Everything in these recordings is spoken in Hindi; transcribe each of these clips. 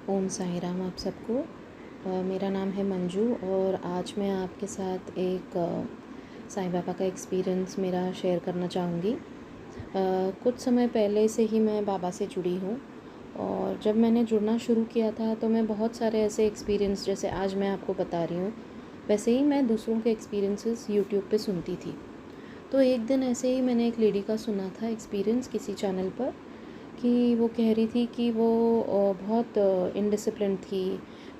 ओम साई राम आप सबको। मेरा नाम है मंजू और आज मैं आपके साथ एक साईं बाबा का एक्सपीरियंस मेरा शेयर करना चाहूँगी। कुछ समय पहले से ही मैं बाबा से जुड़ी हूँ और जब मैंने जुड़ना शुरू किया था तो मैं बहुत सारे ऐसे एक्सपीरियंस जैसे आज मैं आपको बता रही हूँ वैसे ही मैं दूसरों के एक्सपीरियंसेस यूट्यूब पे सुनती थी। तो एक दिन ऐसे ही मैंने एक लेडी का सुना था एक्सपीरियंस किसी चैनल पर कि वो कह रही थी कि वो बहुत इनडिसिप्लिन थी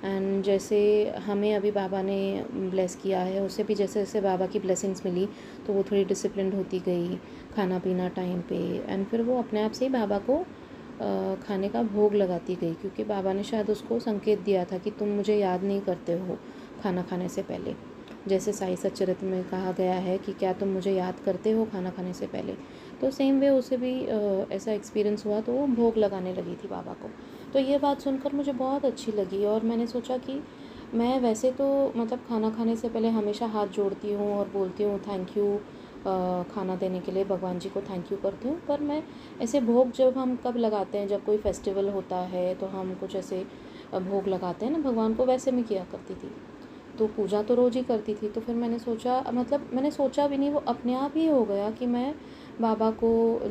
एंड जैसे हमें अभी बाबा ने ब्लेस किया है उससे भी जैसे जैसे बाबा की ब्लेसिंग्स मिली तो वो थोड़ी डिसिप्लिन होती गई, खाना पीना टाइम पे एंड फिर वो अपने आप से ही बाबा को खाने का भोग लगाती गई क्योंकि बाबा ने शायद उसको संकेत दिया था कि तुम मुझे याद नहीं करते हो खाना खाने से पहले। जैसे साई सच्चरित्र में कहा गया है कि क्या तुम मुझे याद करते हो खाना खाने से पहले, तो सेम वे उसे भी ऐसा एक्सपीरियंस हुआ तो वो भोग लगाने लगी थी बाबा को। तो ये बात सुनकर मुझे बहुत अच्छी लगी और मैंने सोचा कि मैं वैसे तो मतलब खाना खाने से पहले हमेशा हाथ जोड़ती हूँ और बोलती हूँ थैंक यू, खाना देने के लिए भगवान जी को थैंक यू करती हूँ, पर मैं ऐसे भोग जब हम कब लगाते हैं, जब कोई फेस्टिवल होता है तो हम कुछ ऐसे भोग लगाते हैं ना भगवान को, वैसे मैं किया करती थी। तो पूजा तो रोज़ ही करती थी, तो फिर मैंने सोचा, मतलब मैंने सोचा भी नहीं, वो अपने आप ही हो गया कि मैं बाबा को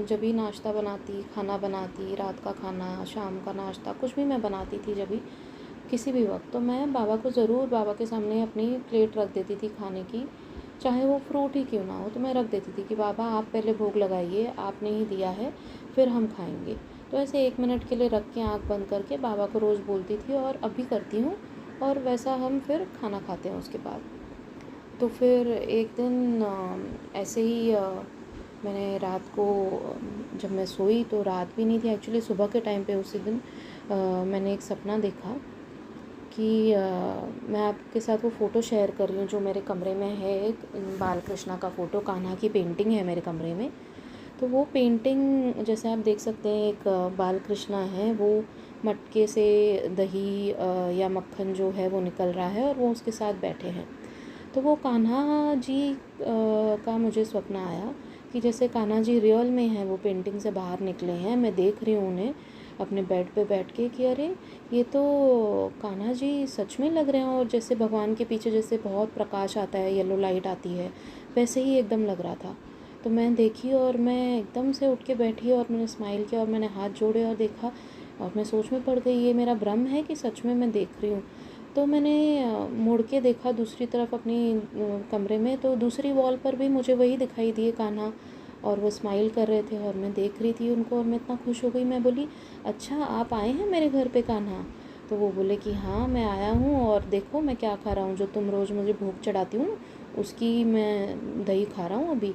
जब भी नाश्ता बनाती, खाना बनाती, रात का खाना, शाम का नाश्ता, कुछ भी मैं बनाती थी जब भी किसी भी वक्त, तो मैं बाबा को ज़रूर बाबा के सामने अपनी प्लेट रख देती थी खाने की, चाहे वो फ्रूट ही क्यों ना हो, तो मैं रख देती थी कि बाबा आप पहले भोग लगाइए, आपने ही दिया है, फिर हम खाएंगे। तो ऐसे 1 मिनट के लिए रख के आँख बंद करके बाबा को रोज़ बोलती थी और अभी करती हूँ और वैसा हम फिर खाना खाते हैं उसके बाद। तो फिर एक दिन ऐसे ही मैंने रात को जब मैं सोई तो रात भी नहीं थी एक्चुअली, सुबह के टाइम पे उसी दिन मैंने एक सपना देखा कि मैं आपके साथ वो फ़ोटो शेयर कर रही हूँ जो मेरे कमरे में है, एक बाल कृष्णा का फ़ोटो, कान्हा की पेंटिंग है मेरे कमरे में। तो वो पेंटिंग जैसे आप देख सकते हैं, एक बाल कृष्णा है, वो मटके से दही या मक्खन जो है वो निकल रहा है और वो उसके साथ बैठे हैं। तो वो कान्हा जी का मुझे स्वप्न आया कि जैसे कान्हा जी रियल में हैं, वो पेंटिंग से बाहर निकले हैं, मैं देख रही हूँ उन्हें अपने बेड पे बैठ के कि अरे ये तो कान्हा जी सच में लग रहे हैं, और जैसे भगवान के पीछे जैसे बहुत प्रकाश आता है, येलो लाइट आती है, वैसे ही एकदम लग रहा था। तो मैं देखी और मैं एकदम से उठ के बैठी और मैंने स्माइल किया और मैंने हाथ जोड़े और देखा और मैं सोच में पड़ गई, ये मेरा भ्रम है कि सच में मैं देख रही हूँ। तो मैंने मुड़ के देखा दूसरी तरफ अपनी कमरे में, तो दूसरी वॉल पर भी मुझे वही दिखाई दिए कान्हा, और वो स्माइल कर रहे थे और मैं देख रही थी उनको और मैं इतना खुश हो गई। मैं बोली अच्छा आप आए हैं मेरे घर पे कान्हा? तो वो बोले कि हाँ मैं आया हूँ और देखो मैं क्या खा रहा हूँ, जो तुम रोज़ मुझे भूख चढ़ाती हूँ उसकी मैं दही खा रहा हूँ अभी।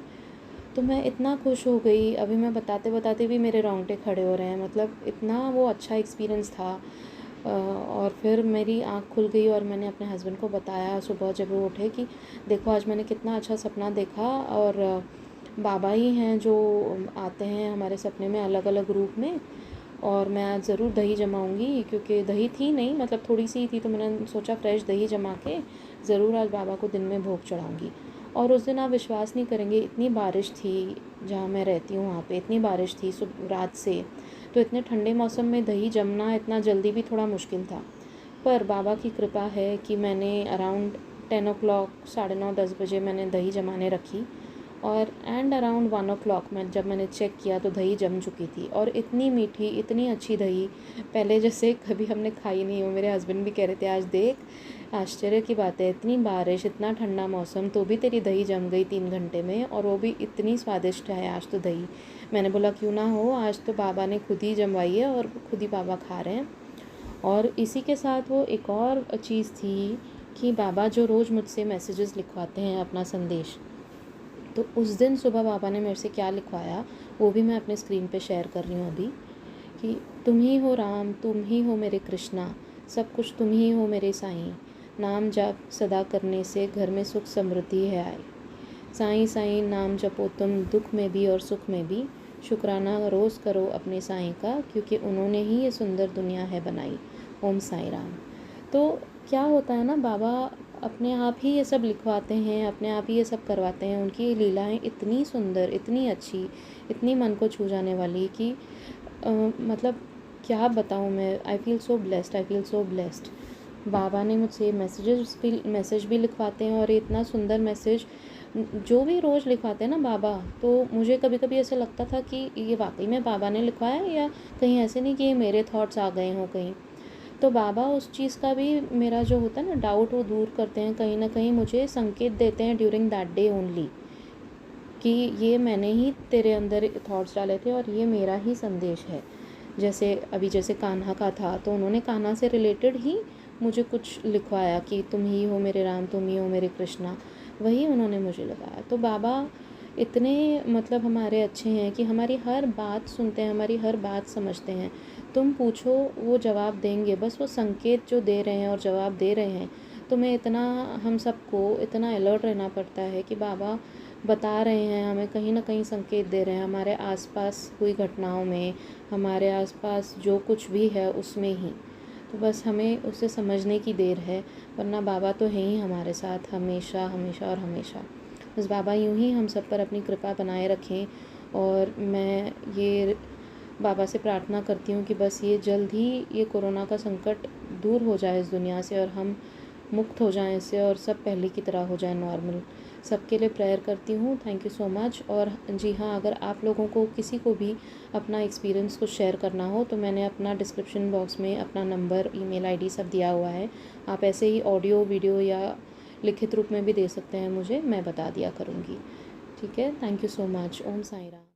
तो मैं इतना खुश हो गई, अभी मैं बताते बताते भी मेरे रोंगटे खड़े हो रहे हैं, मतलब इतना वो अच्छा एक्सपीरियंस था। और फिर मेरी आँख खुल गई और मैंने अपने हस्बैंड को बताया सुबह जब वो उठे कि देखो आज मैंने कितना अच्छा सपना देखा, और बाबा ही हैं जो आते हैं हमारे सपने में अलग अलग रूप में, और मैं आज ज़रूर दही जमाऊँगी क्योंकि दही थी नहीं, मतलब थोड़ी सी ही थी, तो मैंने सोचा फ्रेश दही जमा के ज़रूर आज बाबा को दिन में भोग चढ़ाऊँगी। और उस दिन आप विश्वास नहीं करेंगे, इतनी बारिश थी जहाँ मैं रहती हूँ वहाँ पे, इतनी बारिश थी सुबह रात से, तो इतने ठंडे मौसम में दही जमना इतना जल्दी भी थोड़ा मुश्किल था। पर बाबा की कृपा है कि मैंने अराउंड 10 o'clock, 9:30-10 बजे मैंने दही जमाने रखी, और एंड अराउंड 1 o'clock में जब मैंने चेक किया तो दही जम चुकी थी, और इतनी मीठी इतनी अच्छी दही पहले जैसे कभी हमने खाई नहीं हो। मेरे हस्बैंड भी कह रहे थे आज देख आश्चर्य की बात है, इतनी बारिश इतना ठंडा मौसम तो भी तेरी दही जम गई 3 घंटे में, और वो भी इतनी स्वादिष्ट है आज तो दही। मैंने बोला क्यों ना हो, आज तो बाबा ने खुद ही जमवाई है और खुद ही बाबा खा रहे हैं। और इसी के साथ वो एक और चीज़ थी कि बाबा जो रोज़ मुझसे मैसेजेस लिखवाते हैं अपना संदेश, तो उस दिन सुबह बाबा ने मेरे से क्या लिखवाया वो भी मैं अपने स्क्रीन पे शेयर कर रही हूँ अभी, कि तुम ही हो राम, तुम ही हो मेरे कृष्णा, सब कुछ तुम ही हो मेरे साईं, नाम जाप सदा करने से घर में सुख समृद्धि है आई। साईं साईं नाम जपो तुम दुख में भी और सुख में भी, शुक्राना रोज़ करो अपने साईं का, क्योंकि उन्होंने ही ये सुंदर दुनिया है बनाई। ओम साई राम। तो क्या होता है ना, बाबा अपने आप ही ये सब लिखवाते हैं, अपने आप ही ये सब करवाते हैं, उनकी लीलाएं इतनी सुंदर, इतनी अच्छी, इतनी मन को छू जाने वाली कि मतलब क्या बताऊँ मैं, I feel so blessed, I feel so blessed. बाबा ने मुझसे मैसेज भी लिखवाते हैं, और इतना सुंदर मैसेज जो भी रोज़ लिखवाते हैं ना बाबा, तो मुझे कभी कभी ऐसा लगता था कि ये वाकई में बाबा ने लिखवाया है, या कहीं ऐसे नहीं कि ये मेरे थॉट्स आ गए हों कहीं। तो बाबा उस चीज़ का भी, मेरा जो होता है ना डाउट, वो दूर करते हैं, कहीं ना कहीं मुझे संकेत देते हैं ड्यूरिंग दैट डे ओनली, कि ये मैंने ही तेरे अंदर थॉट्स डाले थे और ये मेरा ही संदेश है। जैसे अभी जैसे कान्हा का था, तो उन्होंने कान्हा से रिलेटेड ही मुझे कुछ लिखवाया कि तुम ही हो मेरे राम, तुम ही हो मेरे कृष्णा, वही उन्होंने मुझे लगाया। तो बाबा इतने मतलब हमारे अच्छे हैं कि हमारी हर बात सुनते हैं, हमारी हर बात समझते हैं। तुम पूछो वो जवाब देंगे, बस वो संकेत जो दे रहे हैं और जवाब दे रहे हैं। तो मैं इतना, हम सबको इतना अलर्ट रहना पड़ता है कि बाबा बता रहे हैं हमें, कहीं ना कहीं संकेत दे रहे हैं हमारे आसपास हुई घटनाओं में, हमारे आसपास जो कुछ भी है उसमें ही। तो बस हमें उसे समझने की देर है, वरना बाबा तो हैं ही हमारे साथ हमेशा हमेशा और हमेशा। बस बाबा यूं ही हम सब पर अपनी कृपा बनाए रखें। और मैं ये बाबा से प्रार्थना करती हूँ कि बस ये जल्द ही ये कोरोना का संकट दूर हो जाए इस दुनिया से, और हम मुक्त हो जाएं इससे, और सब पहले की तरह हो जाए नॉर्मल। सबके लिए प्रेयर करती हूँ। Thank you so much. और जी हाँ, अगर आप लोगों को किसी को भी अपना एक्सपीरियंस कुछ शेयर करना हो, तो मैंने अपना डिस्क्रिप्शन बॉक्स में अपना नंबर, ईमेल आईडी सब दिया हुआ है। आप ऐसे ही ऑडियो वीडियो या लिखित रूप में भी दे सकते हैं मुझे, मैं बता दिया करूँगी। ठीक है, thank you so much. Om Sai Ram.